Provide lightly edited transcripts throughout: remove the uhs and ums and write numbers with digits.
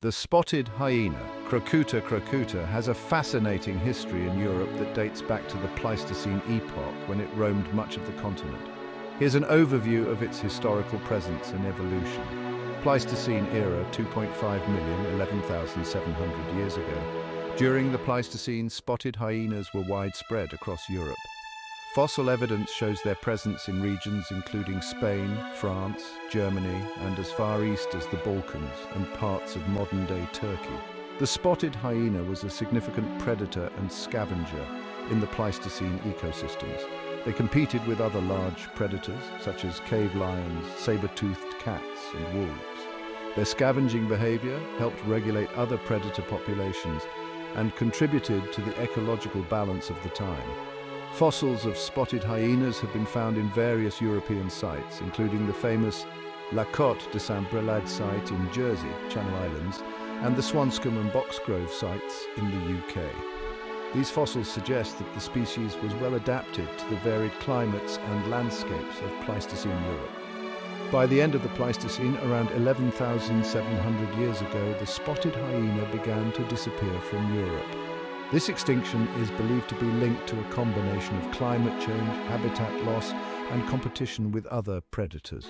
The spotted hyena, Crocuta crocuta, has a fascinating history in Europe that dates back to the Pleistocene epoch when it roamed much of the continent. Here's an overview of its historical presence and evolution. Pleistocene era, 2.5 million, 11,700 years ago. During the Pleistocene, spotted hyenas were widespread across Europe. Fossil evidence shows their presence in regions including Spain, France, Germany, and as far east as the Balkans and parts of modern-day Turkey. The spotted hyena was a significant predator and scavenger in the Pleistocene ecosystems. They competed with other large predators, such as cave lions, saber-toothed cats, and wolves. Their scavenging behavior helped regulate other predator populations and contributed to the ecological balance of the time. Fossils of spotted hyenas have been found in various European sites, including the famous La Côte de Saint-Brelade site in Jersey, Channel Islands, and the Swanscombe and Boxgrove sites in the UK. These fossils suggest that the species was well adapted to the varied climates and landscapes of Pleistocene Europe. By the end of the Pleistocene, around 11,700 years ago, the spotted hyena began to disappear from Europe. This extinction is believed to be linked to a combination of climate change, habitat loss, and competition with other predators.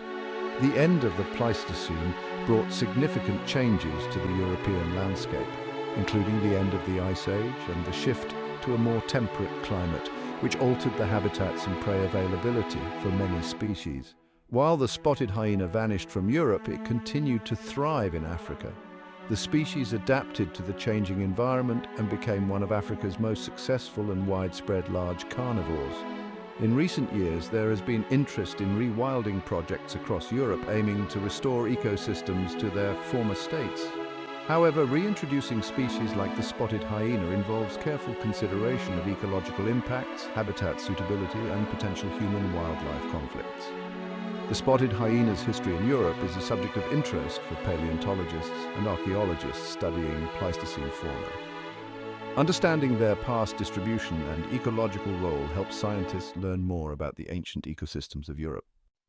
The end of the Pleistocene brought significant changes to the European landscape, including the end of the Ice Age and the shift to a more temperate climate, which altered the habitats and prey availability for many species. While the spotted hyena vanished from Europe, it continued to thrive in Africa. The species adapted to the changing environment and became one of Africa's most successful and widespread large carnivores. In recent years, there has been interest in rewilding projects across Europe aiming to restore ecosystems to their former states. However, reintroducing species like the spotted hyena involves careful consideration of ecological impacts, habitat suitability, and potential human-wildlife conflicts. The spotted hyena's history in Europe is a subject of interest for paleontologists and archaeologists studying Pleistocene fauna. Understanding their past distribution and ecological role helps scientists learn more about the ancient ecosystems of Europe.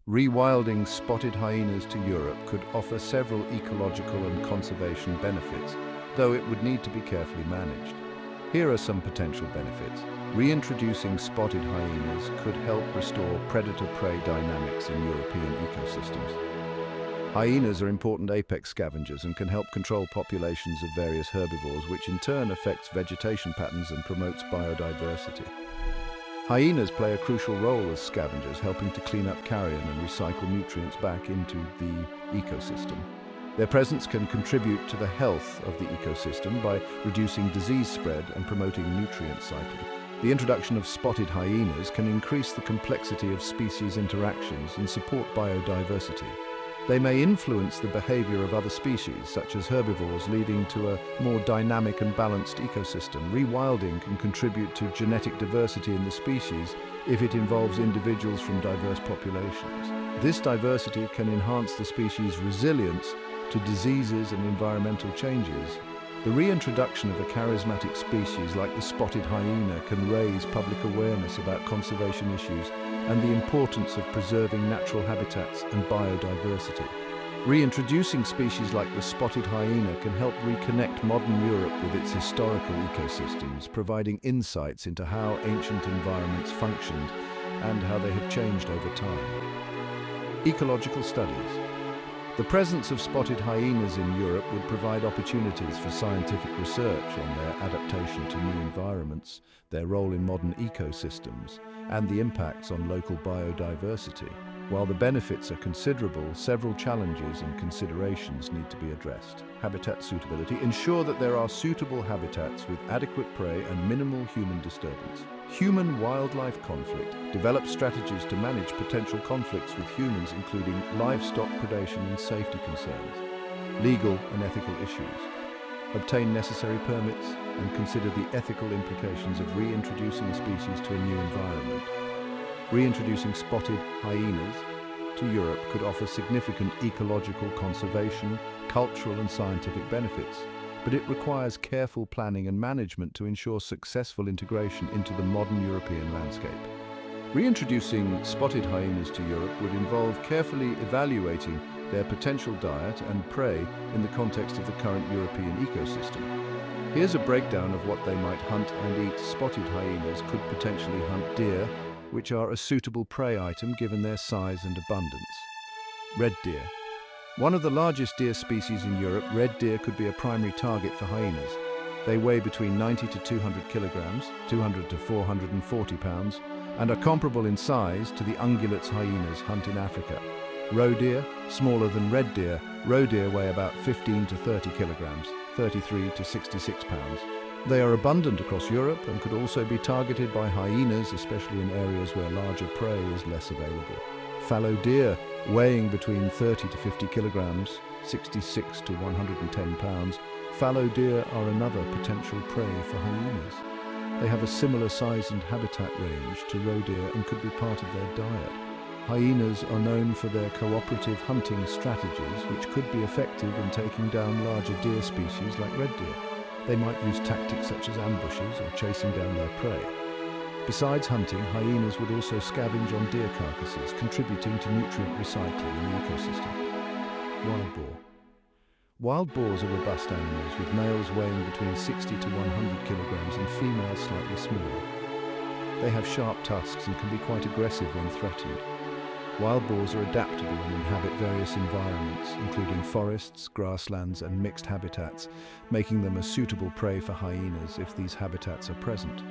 Rewilding spotted hyenas to Europe could offer several ecological and conservation benefits, though it would need to be carefully managed. Here are some potential benefits. Reintroducing spotted hyenas could help restore predator-prey dynamics in European ecosystems. Hyenas are important apex scavengers and can help control populations of various herbivores, which in turn affects vegetation patterns and promotes biodiversity. Hyenas play a crucial role as scavengers, helping to clean up carrion and recycle nutrients back into the ecosystem. Their presence can contribute to the health of the ecosystem by reducing disease spread and promoting nutrient cycling. The introduction of spotted hyenas can increase the complexity of species interactions and support biodiversity. They may influence the behavior of other species, such as herbivores, leading to a more dynamic and balanced ecosystem. Rewilding can contribute to genetic diversity in the species if it involves individuals from diverse populations. This diversity can enhance the species' resilience to diseases and environmental changes. The reintroduction of a charismatic species like the spotted hyena can raise public awareness about conservation issues and the importance of preserving natural habitats and biodiversity. Reintroducing species like the spotted hyena can help reconnect modern Europe with its historical ecosystems, providing insights into how ancient environments functioned and how they have changed over time. Ecological studies. The presence of spotted hyenas in Europe would provide opportunities for scientific research on their adaptation to new environments, their role in modern ecosystems, and the impacts on local biodiversity. While the benefits are considerable, several challenges and considerations need to be addressed. Habitat suitability. Ensure that there are suitable habitats with adequate prey and minimal human disturbance. Human-wildlife conflict. Develop strategies to manage potential conflicts with humans, including livestock predation and safety concerns. Legal and ethical issues. Obtain necessary permits and consider the ethical implications of reintroducing a species to a new environment. Reintroducing spotted hyenas to Europe could offer significant ecological conservation, cultural and scientific benefits, but it requires careful planning and management to ensure successful integration into the modern European landscape. Reintroducing spotted hyenas to Europe would involve carefully evaluating their potential diet and prey in the context of the current European ecosystem. Here's a breakdown of what they might hunt and eat. Spotted hyenas could potentially hunt deer, which are a suitable prey item given their size and abundance. Red deer. One of the largest deer species in Europe, red deer could be a primary target for hyenas. They weigh between 90 to 200 kilograms, 200 to 440 pounds, and are comparable in size to the ungulates hyenas hunt in Africa. Roe deer, smaller than red deer, roe deer weigh about 15 to 30 kilograms, 33 to 66 pounds. They are abundant across Europe and could also be targeted by hyenas, especially in areas where larger prey is less available. Fallow deer, weighing between 30 to 50 kilograms, 66 to 110 pounds, fallow deer are another potential prey for hyenas. They have a similar size and habitat range to roe deer and could be part of their diet. Hyenas are known for their cooperative hunting strategies, which could be effective in taking down larger deer species like red deer. They might use tactics such as ambushes or chasing down their prey. Besides hunting, hyenas would also scavenge on deer carcasses, contributing to nutrient recycling in the ecosystem. Wild boar. Wild boars are robust animals, with males weighing between 60 to 100 kilograms and females slightly smaller. They have sharp tusks and can be quite aggressive when threatened. Wild boars are adaptable and inhabit various environments, including forests, grasslands, and mixed habitats, making them a suitable prey for hyenas if these habitats are present.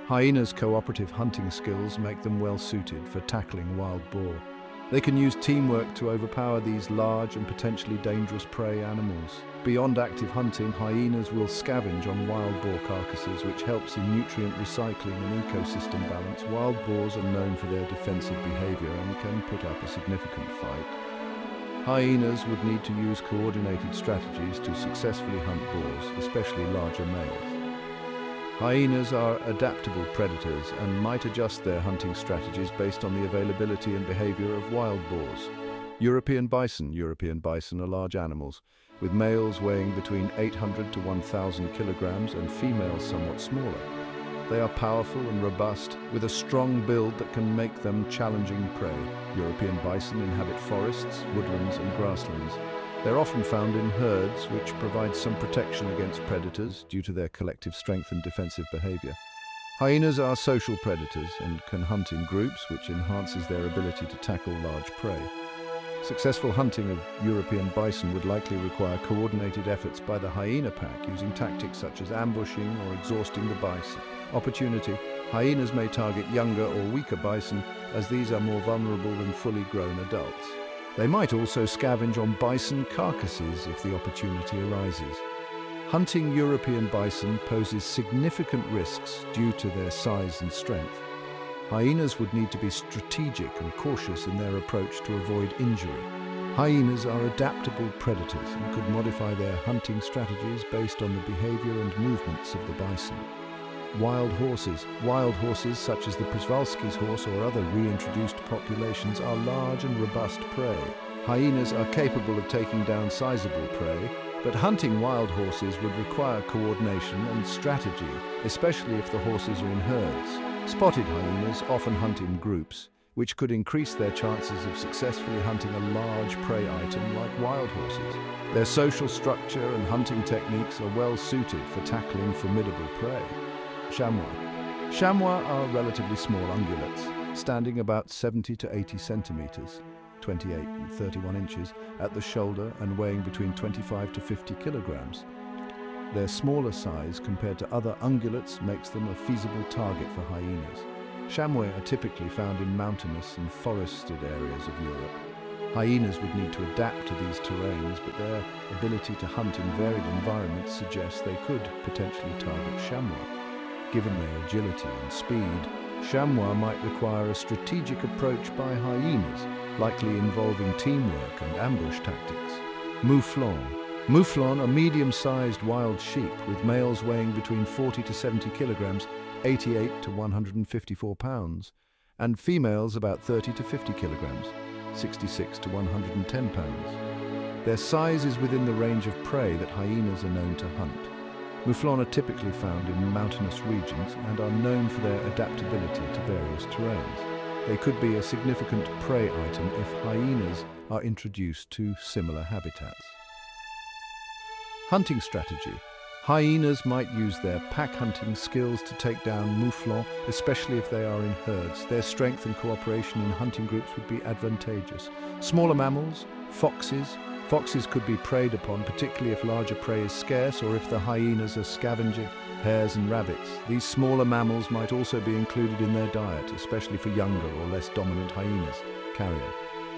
Hyenas' cooperative hunting skills make them well suited for tackling wild boar. They can use teamwork to overpower these large and potentially dangerous prey animals. Beyond active hunting, hyenas will scavenge on wild boar carcasses, which helps in nutrient recycling and ecosystem balance. Wild boars are known for their defensive behavior and can put up a significant fight. Hyenas would need to use coordinated strategies to successfully hunt boars, especially larger males. Hyenas are adaptable predators and might adjust their hunting strategies based on the availability and behavior of wild boars. European bison. European bison are large animals, with males weighing between 800 to 1,000 kilograms and females somewhat smaller. They are powerful and robust, with a strong build that can make them challenging prey. European bison inhabit forests, woodlands, and grasslands. They're often found in herds, which provide some protection against predators due to their collective strength and defensive behavior. Hyenas are social predators and can hunt in groups, which enhances their ability to tackle large prey. Successful hunting of European bison would likely require coordinated efforts by the hyena pack, using tactics such as ambushing or exhausting the bison. Opportunity. Hyenas may target younger or weaker bison, as these are more vulnerable than fully grown adults. They might also scavenge on bison carcasses if the opportunity arises. Hunting European bison poses significant risks due to their size and strength. Hyenas would need to be strategic and cautious in their approach to avoid injury. Hyenas are adaptable predators and could modify their hunting strategies based on the behavior and movements of the bison. Wild horses. Wild horses, such as the Przewalski's horse or other reintroduced populations, are large and robust prey. Hyenas are capable of taking down sizable prey, but hunting wild horses would require coordination and strategy, especially if the horses are in herds. Spotted hyenas often hunt in groups, which could increase their chances of successfully hunting a large prey item like wild horses. Their social structure and hunting techniques are well suited for tackling formidable prey. Chamois. Chamois are relatively small ungulates, standing about 70 to 80 centimeters, 28 and 31 inches, at the shoulder and weighing between 25 to 50 kilograms. Their smaller size compared to other ungulates makes them a feasible target for hyenas. Chamois are typically found in mountainous and forested areas of Europe. Hyenas would need to adapt to these terrains, but their ability to hunt in varied environments suggests they could potentially target chamois. Given their agility and speed, chamois might require a strategic approach by hyenas, likely involving teamwork and ambush tactics. Mouflon. Mouflon are medium-sized wild sheep with males weighing between 40 to 70 kilograms, 88 to 154 pounds, and females about 30 to 50 kilograms, 66 to 110 pounds. Their size is within the range of prey that hyenas are known to hunt. Mouflon are typically found in mountainous regions and are known for their adaptability to various terrains. They could be a significant prey item if hyenas are introduced to similar habitats. Hunting strategy. Hyenas might use their pack hunting skills to take down mouflons, especially if they are in herds. Their strength and cooperation in hunting groups would be advantageous. Smaller mammals, foxes. Foxes could be preyed upon, particularly if larger prey is scarce or if the hyenas are scavenging hares and rabbits. These smaller mammals might also be included in their diet, especially for younger or less dominant hyenas. Carrion.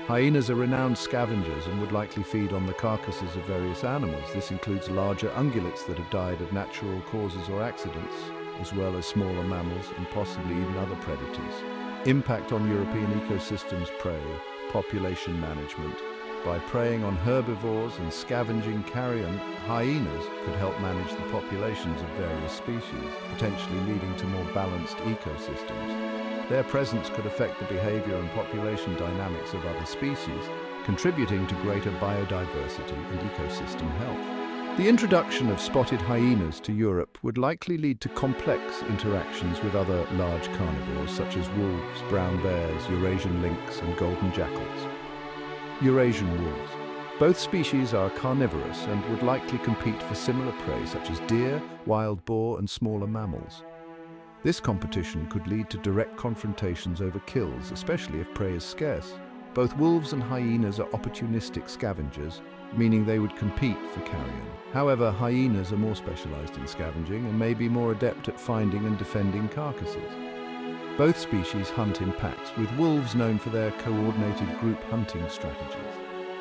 Hyenas are renowned scavengers and would likely feed on the carcasses of various animals. This includes larger ungulates that have died of natural causes or accidents, as well as smaller mammals and possibly even other predators. Impact on European ecosystems. Prey, population management. By preying on herbivores and scavenging carrion, hyenas could help manage the populations of various species, potentially leading to more balanced ecosystems. Their presence could affect the behavior and population dynamics of other species, contributing to greater biodiversity and ecosystem health. The introduction of spotted hyenas to Europe would likely lead to complex interactions with other large carnivores such as wolves, brown bears, Eurasian lynx, and golden jackals. Eurasian wolves. Both species are carnivorous and would likely compete for similar prey such as deer, wild boar, and smaller mammals. This competition could lead to direct confrontations over kills, especially if prey is scarce. Both wolves and hyenas are opportunistic scavengers, meaning they would compete for carrion. However, hyenas are more specialized in scavenging and may be more adept at finding and defending carcasses. Both species hunt in packs, with wolves known for their coordinated group hunting strategies.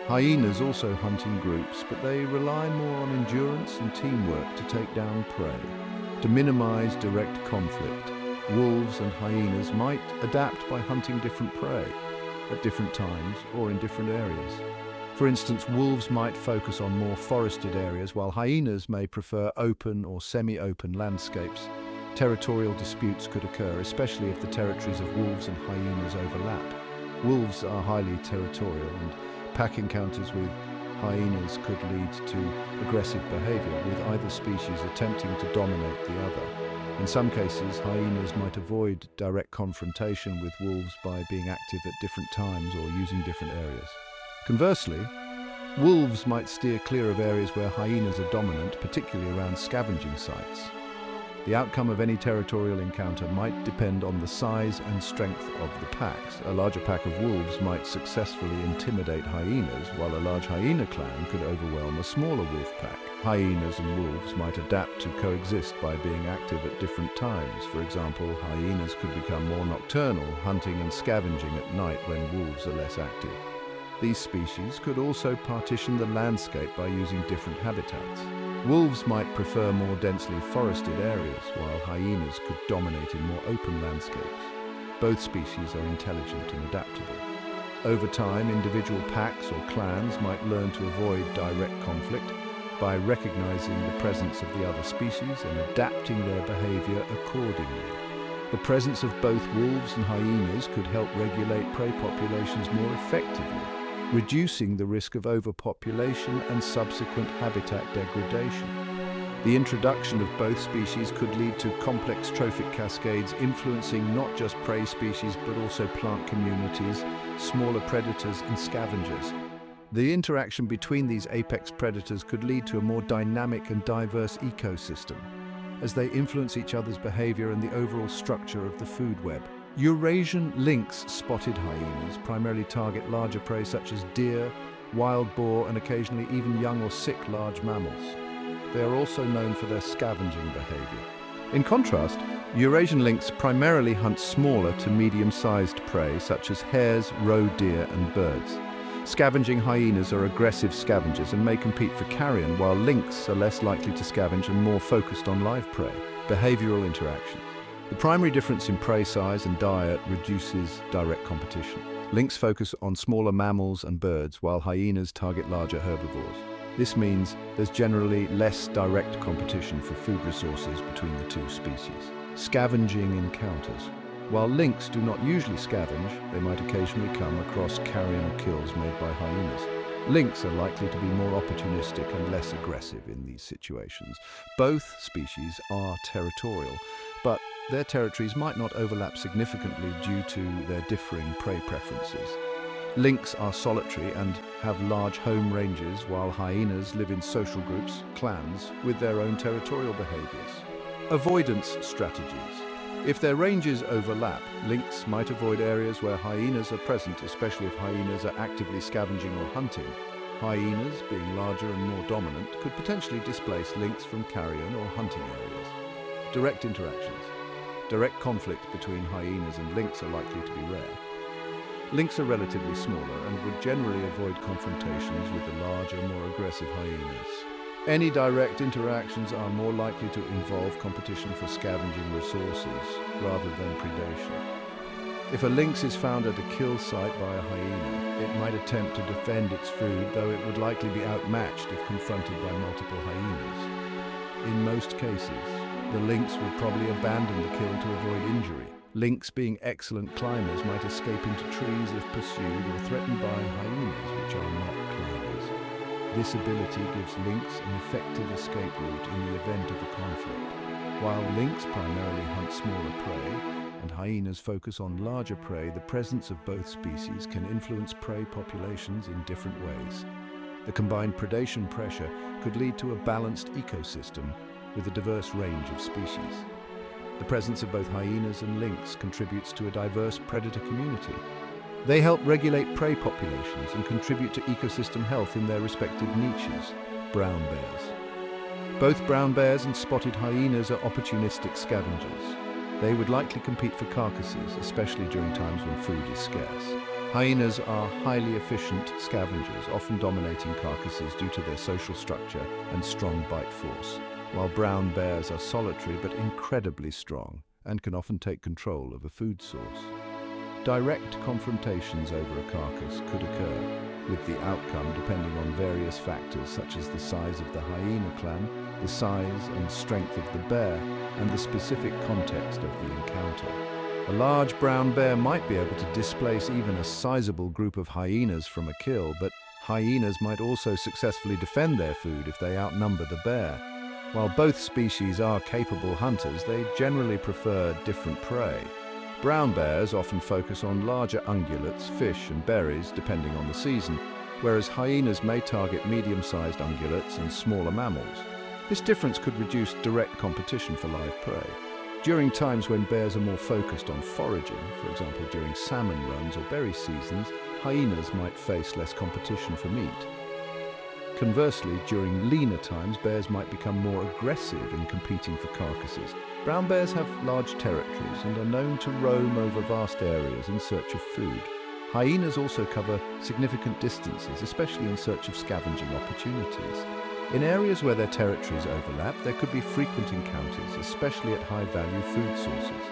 Hyenas also hunt in groups, but they rely more on endurance and teamwork to take down prey. To minimize direct conflict, wolves and hyenas might adapt by hunting different prey at different times or in different areas. For instance, wolves might focus on more forested areas, while hyenas may prefer open or semi-open landscapes. Territorial disputes could occur, especially if the territories of wolves and hyenas overlap. Wolves are highly territorial, and pack encounters with hyenas could lead to aggressive behavior, with either species attempting to dominate the other. In some cases, hyenas might avoid direct confrontation with wolves by being active at different times or using different areas. Conversely, wolves might steer clear of areas where hyenas are dominant, particularly around scavenging sites. The outcome of any territorial encounter might depend on the size and strength of the packs. A larger pack of wolves might successfully intimidate hyenas, while a large hyena clan could overwhelm a smaller wolf pack. Hyenas and wolves might adapt to coexist by being active at different times. For example, hyenas could become more nocturnal, hunting and scavenging at night when wolves are less active. These species could also partition the landscape by using different habitats. Wolves might prefer more densely forested areas, while hyenas could dominate in more open landscapes. Both species are intelligent and adaptable. Over time, individual packs or clans might learn to avoid direct conflict by recognizing the presence of the other species and adapting their behavior accordingly. The presence of both wolves and hyenas could help regulate prey populations more effectively, reducing the risk of overpopulation and subsequent habitat degradation. The introduction of both species could lead to complex trophic cascades influencing not just prey species but also plant communities, smaller predators and scavengers. The interaction between these apex predators could lead to a more dynamic and diverse ecosystem, as they influence each other's behavior and the overall structure of the food web. Eurasian lynx spotted hyenas primarily target larger prey such as deer, wild boar, and occasionally even young or sick large mammals. They are also known for their scavenging behavior. In contrast, Eurasian lynx primarily hunt smaller to medium-sized prey such as hares, roe deer, and birds. Scavenging hyenas are aggressive scavengers and may compete for carrion, while lynx are less likely to scavenge and more focused on live prey. Behavioral interactions. The primary difference in prey size and diet reduces direct competition. Lynx focus on smaller mammals and birds, while hyenas target larger herbivores. This means there's generally less direct competition for food resources between the two species. Scavenging encounters. While lynx do not usually scavenge, they might occasionally come across carrion or kills made by hyenas. Lynx are likely to be more opportunistic and less aggressive in these situations. Both species are territorial, but their territories might not overlap significantly due to their differing prey preferences. Lynx are solitary and have large home ranges, while hyenas live in social groups, clans, with their own territorial behaviors. Avoidance strategies. If their ranges overlap, lynx might avoid areas where hyenas are present, especially if hyenas are actively scavenging or hunting. Hyenas, being larger and more dominant, could potentially displace lynx from carrion or hunting areas. Direct interactions. Direct conflict between hyenas and lynx are likely to be rare. Lynx are relatively smaller and would generally avoid confrontations with the larger, more aggressive hyenas. Any direct interactions are more likely to involve competition for scavenging resources rather than predation. If a lynx is found at a kill site by a hyena, it might attempt to defend its food, though it would likely be outmatched if confronted by multiple hyenas. In most cases, the lynx would probably abandon the kill to avoid injury. Lynx, being excellent climbers, might escape into trees if pursued or threatened by hyenas, which are not climbers. This ability gives lynx an effective escape route in the event of a conflict. While lynx primarily hunt smaller prey, and hyenas focus on larger prey, the presence of both species can influence prey populations in different ways. The combined predation pressure could lead to a balanced ecosystem with a diverse range of species. The presence of both hyenas and lynx contributes to a diverse predator community. They help regulate prey populations and contribute to ecosystem health in their respective niches. Brown bears. Both brown bears and spotted hyenas are opportunistic scavengers. They would likely compete for carcasses, especially during times when food is scarce. Hyenas are highly efficient scavengers, often dominating carcasses due to their social structure and strong bite force, while brown bears are solitary but incredibly strong and can often take control of a food source. Direct confrontations over a carcass could occur, with the outcome depending on various factors such as the size of the hyena clan, the size and strength of the bear, and the specific context of the encounter. A large brown bear might be able to displace even a sizable group of hyenas from a kill, but hyenas might also successfully defend their food if they outnumber the bear. While both species are capable hunters, they generally prefer different prey. Brown bears often focus on larger ungulates, fish and berries depending on the season, whereas hyenas may target medium-sized ungulates and smaller mammals. This difference could reduce direct competition for live prey. During times when bears are more focused on foraging, for example during salmon runs or berry seasons, hyenas might face less competition for meat. Conversely, during leaner times, bears might become more aggressive in competing for carcasses. Brown bears have large territories and are known to roam over vast areas in search of food. Hyenas also cover significant distances, especially in search of scavenging opportunities. In areas where their territories overlap, there could be frequent encounters, especially at high-value food sources.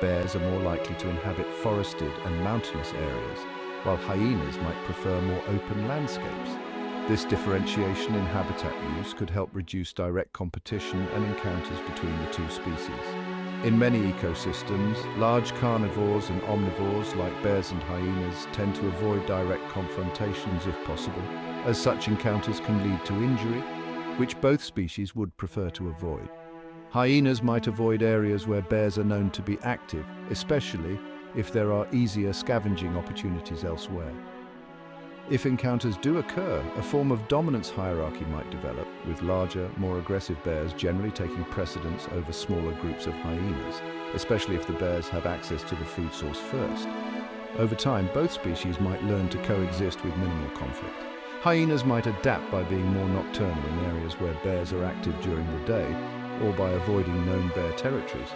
Bears are more likely to inhabit forested and mountainous areas, while hyenas might prefer more open landscapes. This differentiation in habitat use could help reduce direct competition and encounters between the two species. In many ecosystems, large carnivores and omnivores like bears and hyenas tend to avoid direct confrontations if possible, as such encounters can lead to injury, which both species would prefer to avoid. Hyenas might avoid areas where bears are known to be active, especially if there are easier scavenging opportunities elsewhere. If encounters do occur, a form of dominance hierarchy might develop, with larger, more aggressive bears generally taking precedence over smaller groups of hyenas, especially if the bears have access to the food source first. Over time, both species might learn to coexist with minimal conflict. Hyenas might adapt by being more nocturnal in areas where bears are active during the day, or by avoiding known bear territories.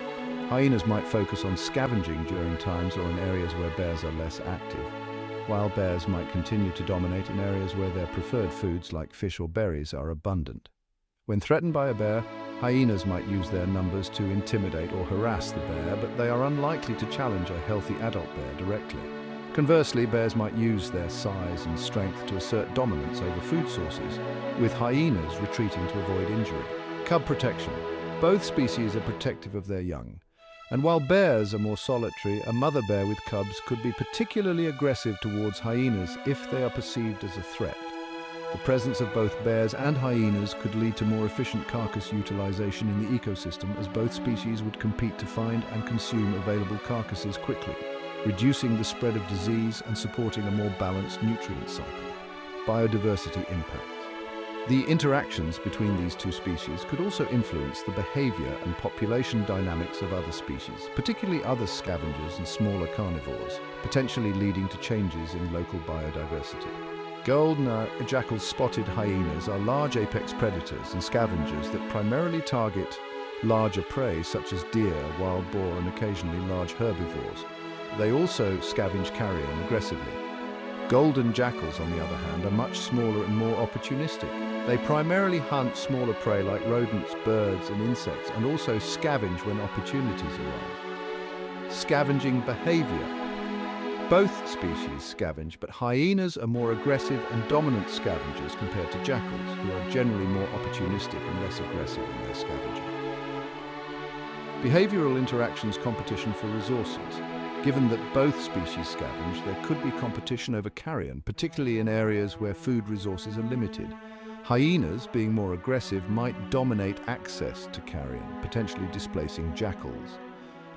Hyenas might focus on scavenging during times or in areas where bears are less active, while bears might continue to dominate in areas where their preferred foods like fish or berries are abundant. When threatened by a bear, hyenas might use their numbers to intimidate or harass the bear, but they are unlikely to challenge a healthy adult bear directly. Conversely, bears might use their size and strength to assert dominance over food sources, with hyenas retreating to avoid injury. Cub protection. Both species are protective of their young. And while bears are more solitary, a mother bear with cubs could be particularly aggressive towards hyenas if they are perceived as a threat. The presence of both bears and hyenas could lead to more efficient carcass utilization in the ecosystem, as both species would compete to find and consume available carcasses quickly. reducing the spread of disease and supporting a more balanced nutrient cycle. Biodiversity impacts. The interactions between these two species could also influence the behavior and population dynamics of other species, particularly other scavengers and smaller carnivores, potentially leading to changes in local biodiversity. Golden jackal spotted hyenas are large apex predators and scavengers that primarily target larger prey such as deer, wild boar, and occasionally large herbivores. They also scavenge carrion aggressively. Golden jackals, on the other hand, are much smaller and more opportunistic. They primarily hunt smaller prey like rodents, birds, and insects, and also scavenge when opportunities arise. Scavenging behavior. Both species scavenge, but hyenas are more aggressive and dominant scavengers compared to jackals, who are generally more opportunistic and less aggressive in their scavenging. Behavioral interactions competition for resources. Given that both species scavenge, there could be competition over carrion, particularly in areas where food resources are limited. Hyenas, being more aggressive, might dominate access to carrion, potentially displacing jackals.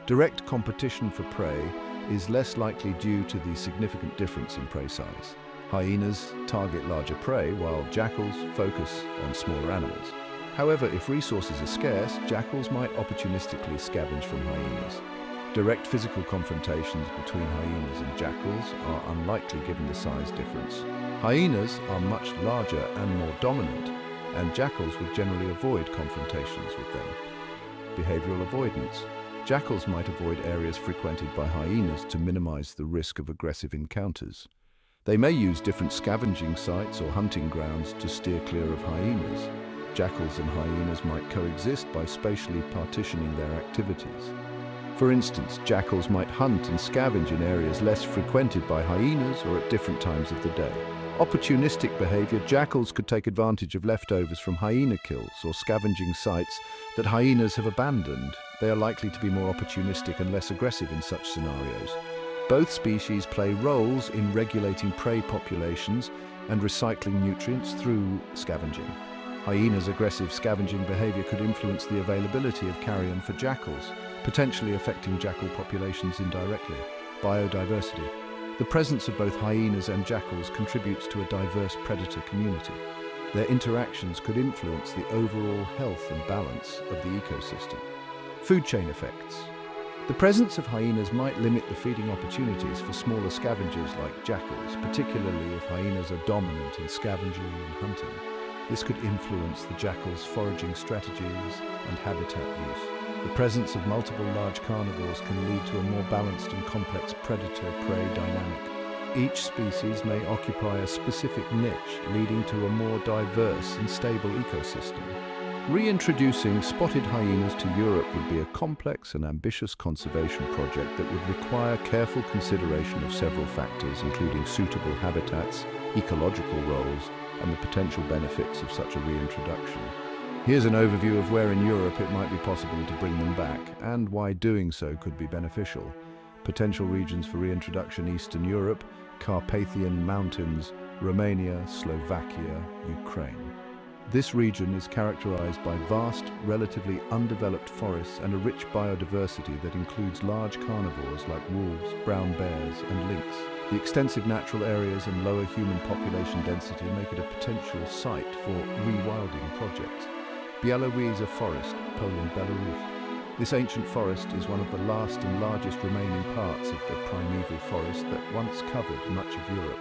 Direct competition for prey is less likely due to the significant difference in prey size. Hyenas target larger prey, while jackals focus on smaller animals. However, if resources are scarce, jackals might opportunistically scavenge from hyenas. Direct physical confrontations between hyenas and jackals are unlikely given the size difference. Hyenas are much larger and more dominant, and jackals would generally avoid confrontations with them. Behavioral avoidance. Jackals might avoid areas frequented by hyenas to minimize the risk of aggressive encounters. They may use different scavenging sites or hunting grounds to steer clear of hyenas. Jackals and hyenas might coexist by spatially partitioning their activities. For instance, jackals might hunt and scavenge in areas less frequented by hyenas or at different times of the day. Opportunistic behavior. Jackals could take advantage of leftovers from hyena kills or scavenging sites that hyenas have abandoned. They are likely to be more opportunistic and less aggressive in such scenarios. Both species play roles in regulating prey populations and recycling nutrients through scavenging. Hyenas' aggressive scavenging behavior could influence the availability of carrion for jackals, potentially affecting jackal populations indirectly. Biodiversity. The presence of both hyenas and jackals contributes to a diverse predator community. Their interactions could influence the overall health and balance of the ecosystem. Food chain effects. The presence of hyenas might limit the feeding opportunities for smaller scavengers like jackals, particularly if hyenas are dominant in scavenging and hunting. This could influence the jackal's foraging strategies and habitat use. The presence of multiple large carnivores can lead to a more balanced and complex predator-prey dynamic. Each species may occupy a specific niche, leading to a more diverse and stable ecosystem. Reintroducing spotted hyenas to Europe would be a complex and ambitious conservation project that would require careful consideration of several factors, including suitable habitats, ecological roles, and the potential benefits of such a reintroduction. Here's an overview of where in Europe it might be possible to bring them back, and why doing so could be beneficial. Potential regions for reintroduction: Eastern Europe, Carpathian Mountains, Romania, Slovakia, Ukraine. This region is characterized by vast, relatively undeveloped forests and a rich biodiversity that includes large carnivores like wolves, brown bears, and lynx. The extensive natural areas and lower human population density make it a potential site for rewilding projects. Białowieża Forest, Poland, Belarus. This ancient forest is one of the last and largest remaining parts of the primeval forest that once covered much of Europe.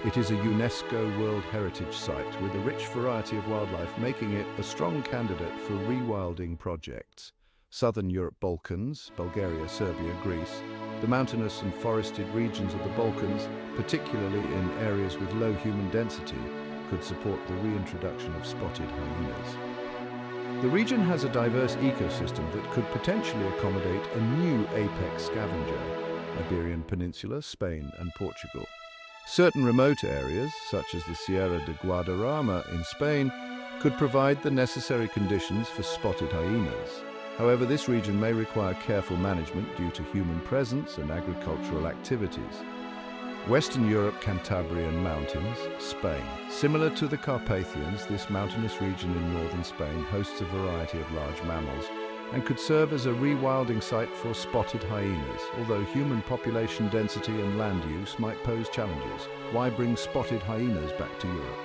It is a UNESCO World Heritage Site with a rich variety of wildlife, making it a strong candidate for rewilding projects. Southern Europe: Balkans, Bulgaria, Serbia, Greece. The mountainous and forested regions of the Balkans, particularly in areas with low human density, could support the reintroduction of spotted hyenas. The region has a diverse ecosystem that could potentially accommodate a new apex scavenger: Iberian Peninsula, Spain, and Portugal. Certain remote areas, such as the Sierra de Guadarrama in Spain, could provide the necessary conditions for spotted hyenas. However, this region may require careful management due to human presence and agricultural activities. Western Europe: Cantabrian Mountains, Spain. Similar to the Carpathians, this mountainous region in northern Spain hosts a variety of large mammals, and could serve as a rewilding site for spotted hyenas, although human population density and land use might pose challenges. Why bring spotted hyenas back to Europe?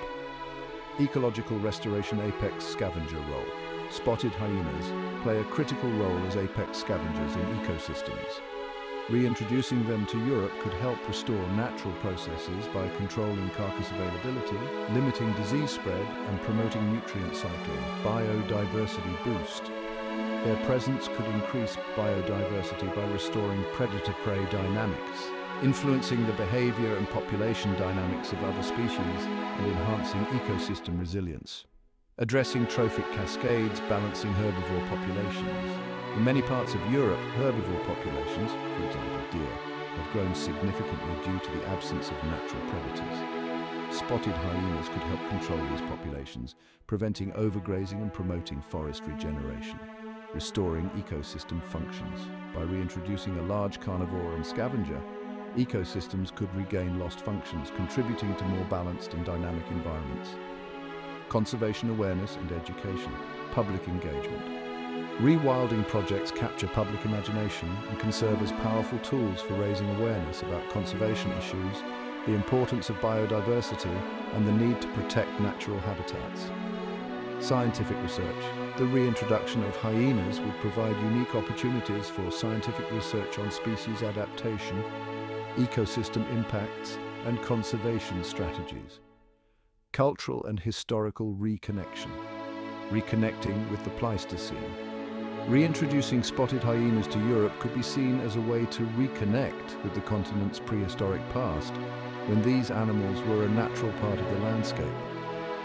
Ecological restoration apex scavenger role. Spotted hyenas play a critical role as apex scavengers in ecosystems. Reintroducing them to Europe could help restore natural processes by controlling carcass availability, limiting disease spread, and promoting nutrient cycling. Biodiversity boost. Their presence could increase biodiversity by restoring predator-prey dynamics, influencing the behavior and population dynamics of other species, and enhancing ecosystem resilience. Addressing trophic cascades, balancing herbivore populations. In many parts of Europe, herbivore populations, for example deer, have grown significantly due to the absence of natural predators. Spotted hyenas could help control these populations, preventing overgrazing and promoting forest regeneration. Restoring ecosystem functions. By reintroducing a large carnivore and scavenger, ecosystems could regain lost functions, contributing to more balanced and dynamic environments. Conservation awareness and education. Public engagement. Rewilding projects capture public imagination and can serve as powerful tools for raising awareness about conservation issues, the importance of biodiversity, and the need to protect natural habitats. Scientific research. The reintroduction of hyenas would provide unique opportunities for scientific research on species adaptation, ecosystem impacts, and conservation strategies. Cultural and historical reconnection. Reconnecting with the Pleistocene. Reintroducing spotted hyenas to Europe could be seen as a way to reconnect with the continent's prehistoric past, when these animals were a natural part of the landscape.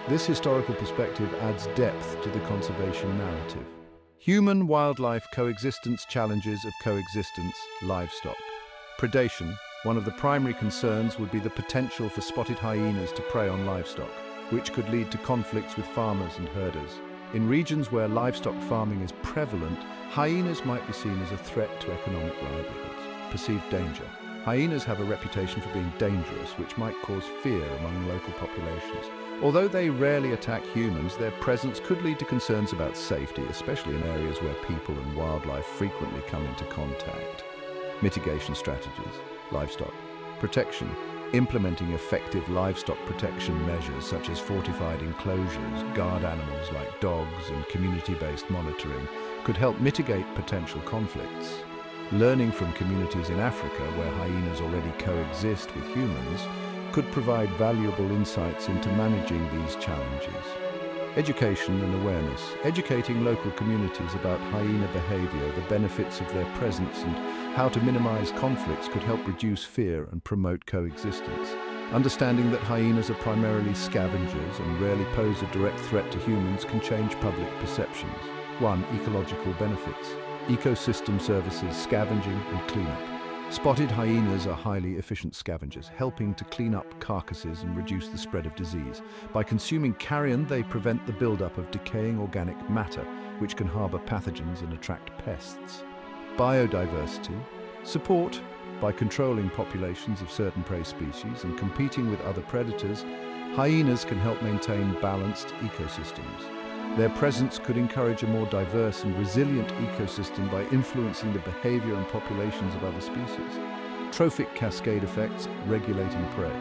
This historical perspective adds depth to the conservation narrative. Human-wildlife coexistence challenges of coexistence, livestock. Predation. One of the primary concerns would be the potential for spotted hyenas to prey on livestock, which could lead to conflicts with farmers and herders. In regions where livestock farming is prevalent, hyenas might be seen as a threat to economic livelihoods. Perceived danger. Hyenas have a reputation for being dangerous, which might cause fear among local populations. Although they rarely attack humans, their presence could lead to concerns about safety, especially in areas where people and wildlife frequently come into contact. Mitigation strategies. Livestock protection. Implementing effective livestock protection measures such as fortified enclosures, guard animals like dogs, and community-based monitoring could help mitigate potential conflicts. Learning from communities in Africa where hyenas already coexist with humans could provide valuable insights into managing these challenges. Education and awareness. Educating local communities about hyena behavior, the benefits of their presence, and how to minimize conflicts could help reduce fear and promote coexistence. Understanding that hyenas are primarily scavengers and rarely pose a direct threat to humans can change public perceptions. 1. Ecological benefits. Ecosystem services, scavenging and cleanup. Spotted hyenas are highly efficient scavengers, helping to clean up carcasses and reduce the spread of disease. By consuming carrion, they prevent the buildup of decaying organic matter, which can harbor pathogens and attract pests. Biodiversity. Support. By controlling populations of certain prey species and competing with other predators, hyenas can help maintain balanced ecosystems. Their presence could encourage a more diverse and resilient ecosystem by influencing the behavior and populations of other species. Trophic cascade effects, regulating prey.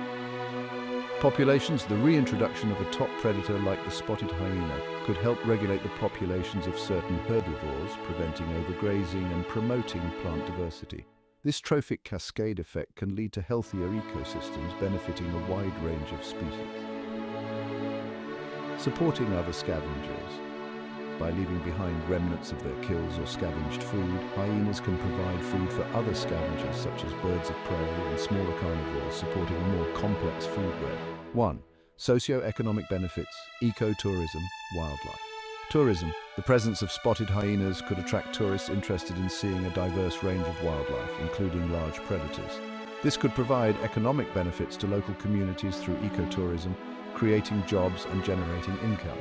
Populations. The reintroduction of a top predator like the spotted hyena could help regulate the populations of certain herbivores, preventing overgrazing and promoting plant diversity. This trophic cascade effect can lead to healthier ecosystems, benefiting a wide range of species. Supporting other scavengers. By leaving behind remnants of their kills or scavenged food, hyenas can provide food for other scavengers such as birds of prey and smaller carnivores, supporting a more complex food web. 1. Socio-economic benefits, ecotourism, wildlife. Tourism. The presence of spotted hyenas could attract tourists interested in seeing a diverse range of wildlife, including large predators. This could provide economic benefits to local communities through ecotourism, creating jobs and generating income.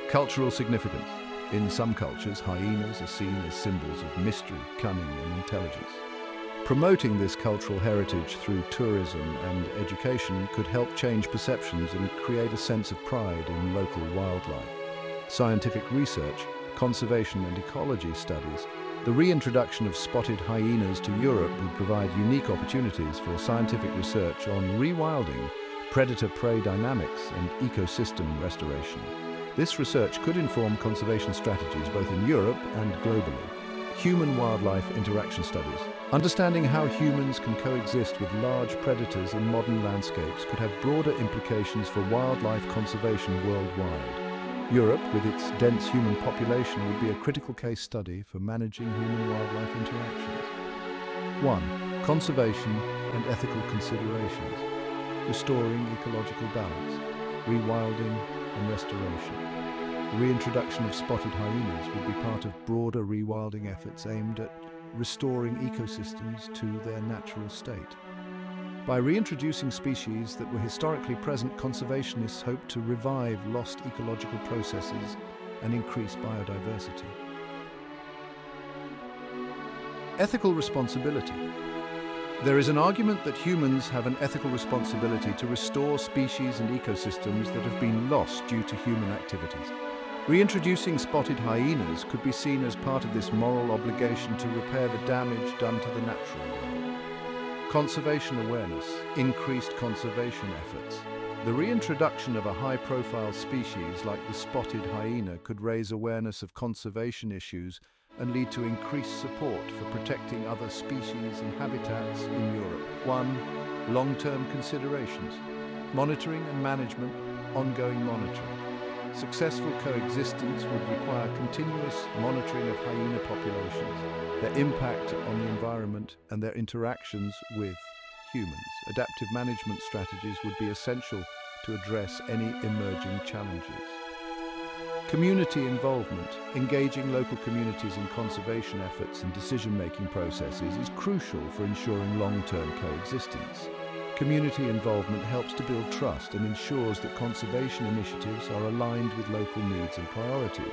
Cultural significance. In some cultures, hyenas are seen as symbols of mystery, cunning, and intelligence. Promoting this cultural heritage through tourism and education could help change perceptions and create a sense of pride in local wildlife. Scientific research. conservation and ecology studies, the reintroduction of spotted hyenas to Europe would provide unique opportunities for scientific research on rewilding, predator-prey dynamics, and ecosystem restoration. This research could inform conservation strategies both in Europe and globally. Human-wildlife interaction studies. Understanding how humans can coexist with large predators in modern landscapes could have broader implications for wildlife conservation worldwide. Europe, with its dense human population, would be a critical case study for managing human-wildlife interactions. 1. Conservation and ethical considerations. Restoring ecological balance, rewilding and restoration. The reintroduction of spotted hyenas would be part of broader rewilding efforts aimed at restoring ecosystems to their natural state. By reintroducing species that were historically present, conservationists hope to revive lost ecological processes and increase biodiversity. Ethical responsibility. There is an argument that humans have an ethical responsibility to restore species and ecosystems that have been lost due to human activities. Reintroducing spotted hyenas could be seen as part of this moral obligation to repair the damage done to the natural world. Conservation awareness, increased conservation efforts. The reintroduction of a high-profile species like the spotted hyena could raise awareness of conservation issues and lead to increased support for protecting other species and habitats in Europe. 1. Long-term considerations. Monitoring and management, ongoing monitoring. Successful coexistence would require continuous monitoring of hyena populations, their impact on the environment and their interactions with humans. Adaptive management strategies would be essential to address any emerging challenges. Community involvement. Engaging local communities in conservation efforts and decision-making processes is crucial for ensuring long-term coexistence. Community involvement helps to build trust and ensures that conservation initiatives are aligned with local needs and priorities.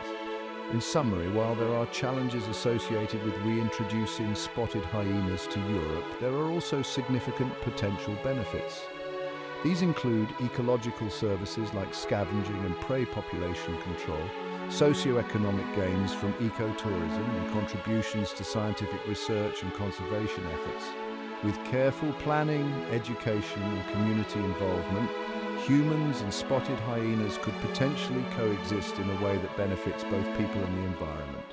In summary, while there are challenges associated with reintroducing spotted hyenas to Europe, there are also significant potential benefits. These include ecological services like scavenging and prey population control, socio-economic gains from ecotourism and contributions to scientific research and conservation efforts. With careful planning, education and community involvement, humans and spotted hyenas could potentially coexist in a way that benefits both people and the environment.